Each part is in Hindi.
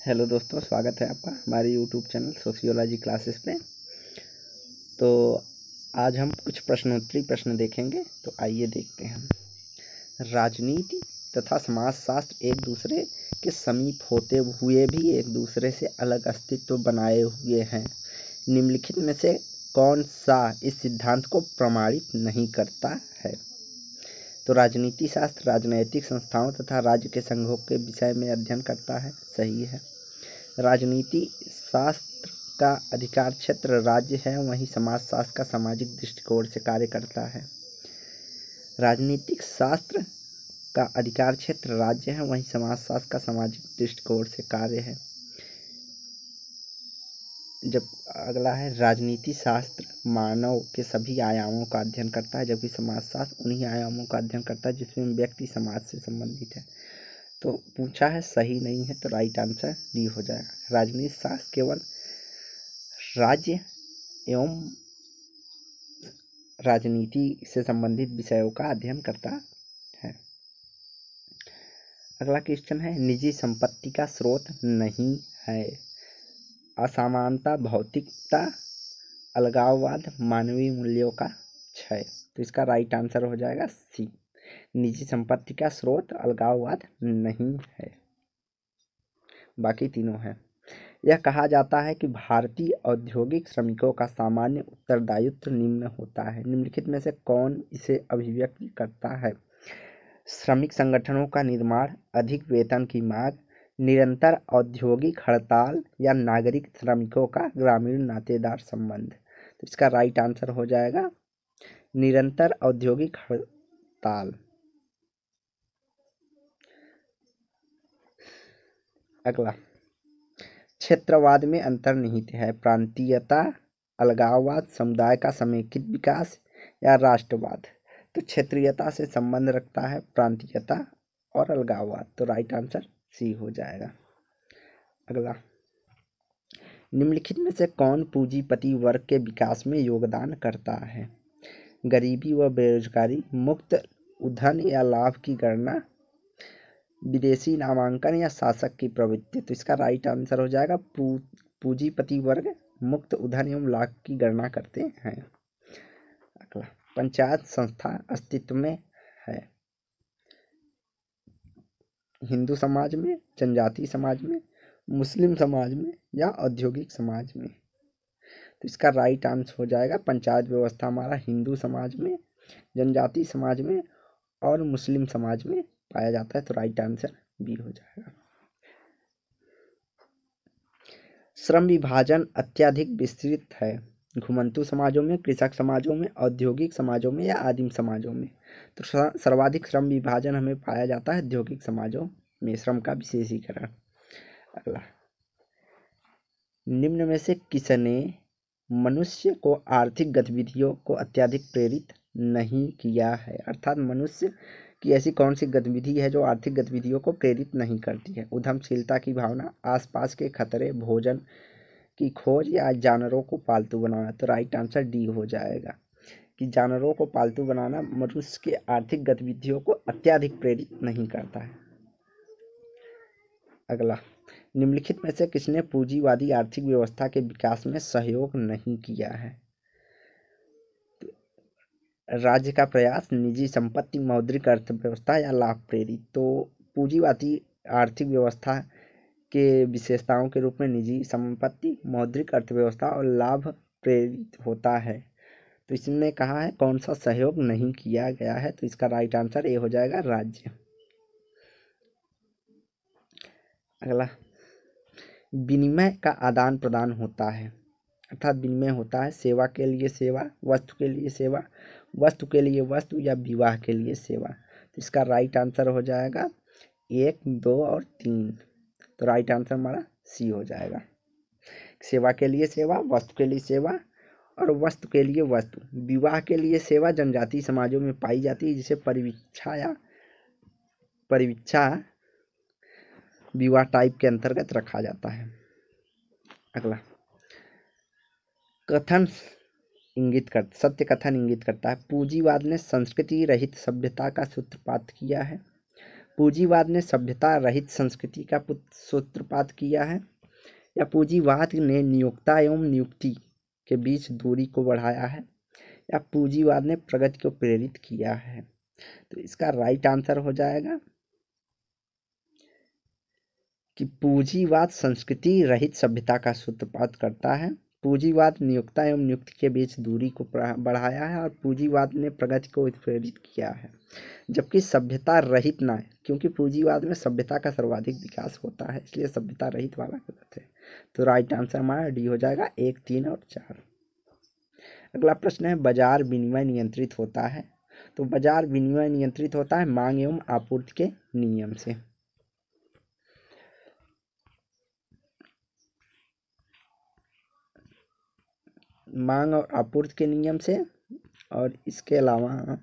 हेलो दोस्तों, स्वागत है आपका हमारे यूट्यूब चैनल सोशियोलॉजी क्लासेस पे। तो आज हम कुछ प्रश्नोत्तरी प्रश्न देखेंगे। तो आइए देखते हैं। राजनीति तथा समाजशास्त्र एक दूसरे के समीप होते हुए भी एक दूसरे से अलग अस्तित्व बनाए हुए हैं। निम्नलिखित में से कौन सा इस सिद्धांत को प्रमाणित नहीं करता है? तो राजनीति शास्त्र राजनैतिक संस्थाओं तथा राज्य के संघों के विषय में अध्ययन करता है। सही है। राजनीति शास्त्र का अधिकार क्षेत्र राज्य है, वहीं समाजशास्त्र का सामाजिक दृष्टिकोण से कार्य करता है। राजनीतिक शास्त्र का अधिकार क्षेत्र राज्य है, वहीं समाजशास्त्र का सामाजिक दृष्टिकोण से कार्य है। जब अगला है, राजनीति शास्त्र मानव के सभी आयामों का अध्ययन करता है, जबकि समाजशास्त्र उन्हीं आयामों का अध्ययन करता है जिसमें व्यक्ति समाज से संबंधित है। तो पूछा है, सही नहीं है, तो राइट आंसर डी हो जाएगा। राजनीति शास्त्र केवल राज्य एवं राजनीति से संबंधित विषयों का अध्ययन करता है। अगला क्वेश्चन है, निजी संपत्ति का स्रोत नहीं है। असमानता, भौतिकता, अलगाववाद, मानवीय मूल्यों का क्षय। तो इसका राइट आंसर हो जाएगा सी। निजी संपत्ति का स्रोत अलगाववाद नहीं है, बाकी तीनों है। यह कहा जाता है कि भारतीय औद्योगिक श्रमिकों का सामान्य उत्तरदायित्व निम्न होता है। निम्नलिखित में से कौन इसे अभिव्यक्त करता है? श्रमिक संगठनों का निर्माण, अधिक वेतन की मांग, निरंतर औद्योगिक हड़ताल या नागरिक श्रमिकों का ग्रामीण नातेदार संबंध। तो इसका राइट आंसर हो जाएगा निरंतर औद्योगिक हड़ताल। अगला, क्षेत्रवाद में अंतर्निहित है प्रांतीयता, अलगाववाद, समुदाय का समेकित विकास या राष्ट्रवाद। तो क्षेत्रीयता से संबंध रखता है प्रांतीयता और अलगाववाद। तो राइट आंसर सी हो जाएगा। अगला, निम्नलिखित में से कौन पूंजीपति वर्ग के विकास में योगदान करता है? गरीबी व बेरोजगारी, मुक्त उधन या लाभ की गणना, विदेशी नामांकन या शासक की प्रवृत्ति। तो इसका राइट आंसर हो जाएगा पूंजीपति वर्ग मुक्त उधन एवं लाभ की गणना करते हैं। अगला, पंचायत संस्था अस्तित्व में है हिंदू समाज में, जनजाति समाज में, मुस्लिम समाज में या औद्योगिक समाज में? तो इसका राइट आंसर हो जाएगा पंचायत व्यवस्था हमारा हिंदू समाज में, जनजाति समाज में और मुस्लिम समाज में पाया जाता है। तो राइट आंसर बी हो जाएगा। श्रम विभाजन अत्यधिक विस्तृत है घुमंतू समाजों में, कृषक समाजों में, औद्योगिक समाजों में या आदिम समाजों में? तो सर्वाधिक श्रम विभाजन हमें पाया जाता है औद्योगिक समाजों में, श्रम का विशेषीकरण। अगला, निम्न में से किसने मनुष्य को आर्थिक गतिविधियों को अत्यधिक प्रेरित नहीं किया है? अर्थात मनुष्य की ऐसी कौन सी गतिविधि है जो आर्थिक गतिविधियों को प्रेरित नहीं करती है? उद्यमशीलता की भावना, आसपास के खतरे, भोजन की खोज या जानवरों को पालतू बनाना। तो राइट आंसर डी हो जाएगा कि जानवरों को पालतू बनाना मनुष्य की आर्थिक गतिविधियों को अत्यधिक प्रेरित नहीं करता है। अगला, निम्नलिखित में से किसने पूंजीवादी आर्थिक व्यवस्था के विकास में सहयोग नहीं किया है? राज्य का प्रयास, निजी संपत्ति, मौद्रिक अर्थव्यवस्था या लाभ प्रेरित? तो पूंजीवादी आर्थिक व्यवस्था के विशेषताओं के रूप में निजी संपत्ति, मौद्रिक अर्थव्यवस्था और लाभ प्रेरित होता है। तो इसमें कहा है कौन सा सहयोग नहीं किया गया है? तो इसका राइट आंसर ए हो जाएगा राज्य। अगला, विनिमय का आदान प्रदान होता है, अर्थात विनिमय होता है सेवा के लिए सेवा, वस्तु के लिए सेवा, वस्तु के लिए वस्तु या विवाह के लिए सेवा। तो इसका राइट आंसर हो जाएगा 1, 2 और 3। तो राइट आंसर हमारा सी हो जाएगा। सेवा के लिए सेवा, वस्तु के लिए सेवा और वस्तु के लिए वस्तु। विवाह के लिए सेवा जनजातीय समाजों में पाई जाती है, जिसे परिवीक्षा विवाह टाइप के अंतर्गत रखा जाता है। अगला, सत्य कथन इंगित करता है पूंजीवाद ने संस्कृति रहित सभ्यता का सूत्रपात किया है। पूंजीवाद ने सभ्यता रहित संस्कृति का सूत्रपात किया है, या पूंजीवाद ने नियोक्ता एवं नियुक्ति के बीच दूरी को बढ़ाया है, या पूंजीवाद ने प्रगति को प्रेरित किया है। तो इसका राइट आंसर हो जाएगा कि पूंजीवाद संस्कृति रहित सभ्यता का सूत्रपात करता है, पूंजीवाद नियोक्ता एवं नियुक्ति के बीच दूरी को बढ़ाया है, और पूंजीवाद ने प्रगति को प्रेरित किया है। जबकि सभ्यता रहित ना है, क्योंकि पूंजीवाद में सभ्यता का सर्वाधिक विकास होता है, इसलिए सभ्यता रहित वाला गलत है। तो राइट आंसर हमारा डी हो जाएगा 1, 3 और 4। अगला प्रश्न है बाजार विनिमय नियंत्रित होता है। तो बाजार विनिमय नियंत्रित होता है मांग एवं आपूर्ति के नियम से। मांग और आपूर्ति के नियम से, और इसके अलावा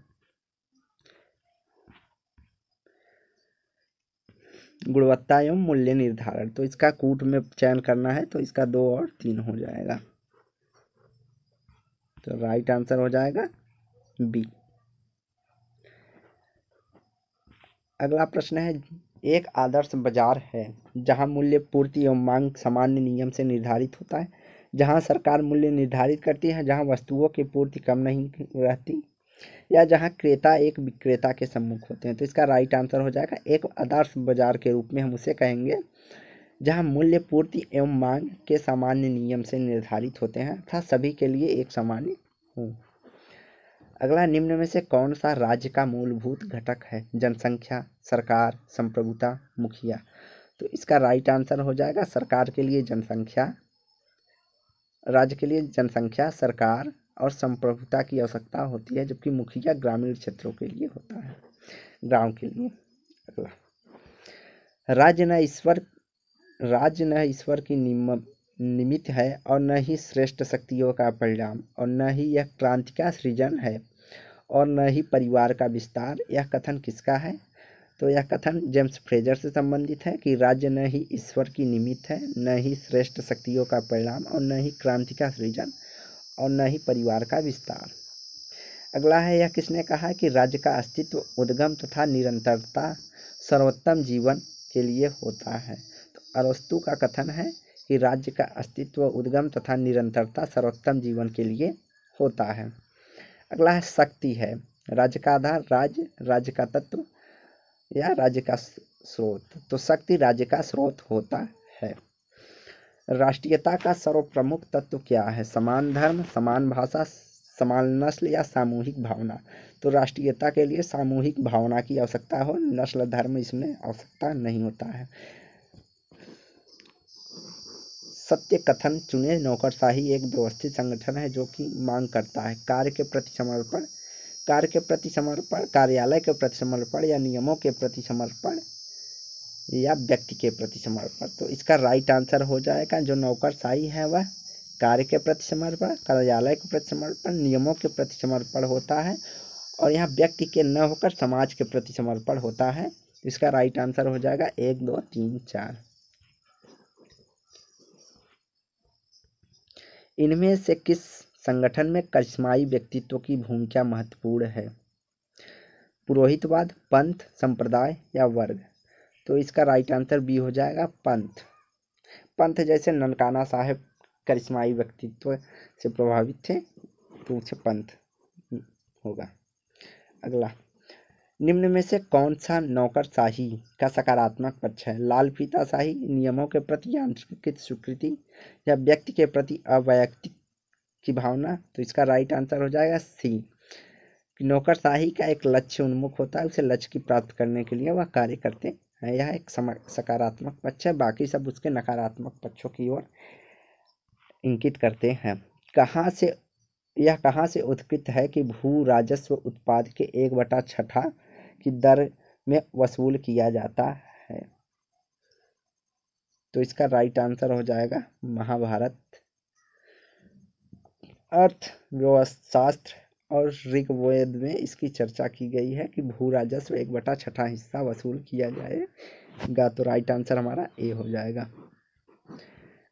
गुणवत्ता एवं मूल्य निर्धारण। तो इसका कूट में चयन करना है, तो इसका 2 और 3 हो जाएगा। तो राइट आंसर हो जाएगा बी। अगला प्रश्न है एक आदर्श बाजार है जहां मूल्य पूर्ति एवं मांग सामान्य नियम से निर्धारित होता है, जहां सरकार मूल्य निर्धारित करती है, जहां वस्तुओं की पूर्ति कम नहीं रहती, या जहां क्रेता एक विक्रेता के सम्मुख होते हैं। तो इसका राइट आंसर हो जाएगा एक आदर्श बाजार के रूप में हम उसे कहेंगे जहां मूल्य पूर्ति एवं मांग के सामान्य नियम से निर्धारित होते हैं तथा सभी के लिए एक सामान्य हो। अगला, निम्न में से कौन सा राज्य का मूलभूत घटक है? जनसंख्या, सरकार, संप्रभुता, मुखिया। तो इसका राइट आंसर हो जाएगा सरकार के लिए जनसंख्या, राज्य के लिए जनसंख्या, सरकार और संप्रभुता की आवश्यकता होती है, जबकि मुखिया ग्रामीण क्षेत्रों के लिए होता है, गांव के लिए। अगला, राज्य न ईश्वर की निमित्त है और न ही श्रेष्ठ शक्तियों का परिणाम, और न ही यह क्रांति का सृजन है, और न ही परिवार का विस्तार। यह कथन किसका है? तो यह कथन जेम्स फ्रेजर से संबंधित है कि राज्य न ही ईश्वर की निमित्त है, न ही श्रेष्ठ शक्तियों का परिणाम, और न ही क्रांति का सृजन, और न ही परिवार का विस्तार। अगला है, यह किसने कहा है कि राज्य का अस्तित्व उद्गम तथा निरंतरता सर्वोत्तम जीवन के लिए होता है? तो अरस्तु का कथन है कि राज्य का अस्तित्व उद्गम तथा निरंतरता सर्वोत्तम जीवन के लिए होता है। अगला है, शक्ति है राज्य का आधार, राज्य का तत्व या राज्य का स्रोत? तो शक्ति राज्य का स्रोत होता है। राष्ट्रीयता का सर्वप्रमुख तत्व क्या है? समान धर्म, समान भाषा, समान नस्ल या सामूहिक भावना? तो राष्ट्रीयता के लिए सामूहिक भावना की आवश्यकता हो, नस्ल धर्म इसमें आवश्यकता नहीं होता है। सत्य कथन चुने नौकरशाही एक व्यवस्थित संगठन है जो कि मांग करता है कार्य के प्रति समर्पण, कार्यालय के प्रति समर्पण, या नियमों के प्रति समर्पण, या व्यक्ति के प्रति समर्पण। तो इसका राइट आंसर हो जाएगा जो नौकरशाही है वह कार्य के प्रति समर्पण, कार्यालय के प्रति समर्पण, नियमों के प्रति समर्पण होता है, और यहाँ व्यक्ति के न होकर समाज के प्रति समर्पण होता है। इसका राइट आंसर हो जाएगा 1, 2, 3, 4। इनमें से किस संगठन में करिश्माई व्यक्तित्व की भूमिका महत्वपूर्ण है? पुरोहितवाद, पंथ, संप्रदाय या वर्ग? तो इसका राइट आंसर बी हो जाएगा पंथ। जैसे ननकाना साहब करिश्माई व्यक्तित्व से प्रभावित थे, तो उसे पंथ होगा। अगला, निम्न में से कौन सा नौकरशाही का सकारात्मक पक्ष है? लाल फीताशाही, नियमों के प्रति यांत्रिक स्वीकृति, या व्यक्ति के प्रति अवैयक्तिक की भावना? तो इसका राइट आंसर हो जाएगा सी। नौकरशाही का एक लक्ष्य उन्मुख होता है, उसे लक्ष्य की प्राप्त करने के लिए वह कार्य करते हैं। यह एक सकारात्मक पक्ष है, बाकी सब उसके नकारात्मक पक्षों की ओर इंगित करते हैं। कहाँ से उत्कृत है कि भू राजस्व उत्पाद के 1/6 की दर में वसूल किया जाता है? तो इसका राइट आंसर हो जाएगा महाभारत। अर्थशास्त्र और ऋग्वेद में इसकी चर्चा की गई है कि भू राजस्व 1/6 हिस्सा वसूल किया जाएगा। तो राइट आंसर हमारा ए हो जाएगा।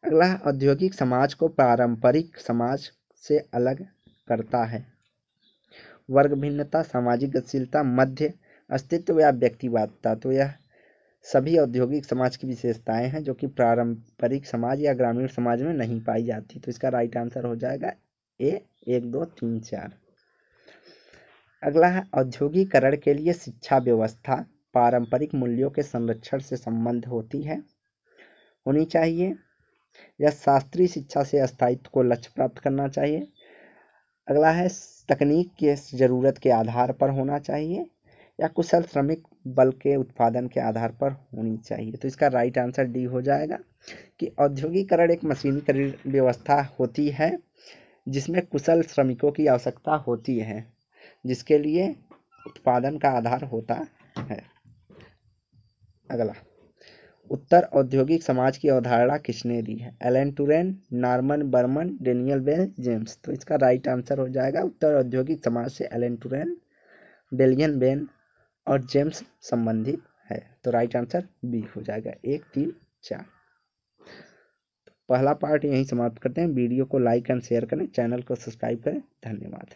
अगला, औद्योगिक समाज को पारंपरिक समाज से अलग करता है? वर्ग भिन्नता, सामाजिक गतिशीलता, मध्य अस्तित्व या व्यक्तिवादिता, तो यह सभी औद्योगिक समाज की विशेषताएं हैं जो कि पारंपरिक समाज या ग्रामीण समाज में नहीं पाई जाती। तो इसका राइट आंसर हो जाएगा ए 1 2 3 4। अगला है औद्योगिकरण के लिए शिक्षा व्यवस्था पारंपरिक मूल्यों के संरक्षण से संबंध होनी चाहिए या शास्त्रीय शिक्षा से स्थायित्व को लक्ष्य प्राप्त करना चाहिए। अगला है तकनीक के जरूरत के आधार पर होना चाहिए या कुशल श्रमिक बल के उत्पादन के आधार पर होनी चाहिए। तो इसका राइट आंसर डी हो जाएगा कि औद्योगिकरण एक मशीनीकरण व्यवस्था होती है जिसमें कुशल श्रमिकों की आवश्यकता होती है, जिसके लिए उत्पादन का आधार होता है। अगला, उत्तर औद्योगिक समाज की अवधारणा किसने दी है? Alain Touraine, Norman Berman, Daniel Bell, James. तो इसका राइट आंसर हो जाएगा उत्तर औद्योगिक समाज से एलन टूरेन, डेनियल बेल और जेम्स संबंधित है। तो राइट आंसर बी हो जाएगा 1 3 4। पहला पार्ट यहीं समाप्त करते हैं। वीडियो को लाइक एंड शेयर करें, चैनल को सब्सक्राइब करें। धन्यवाद।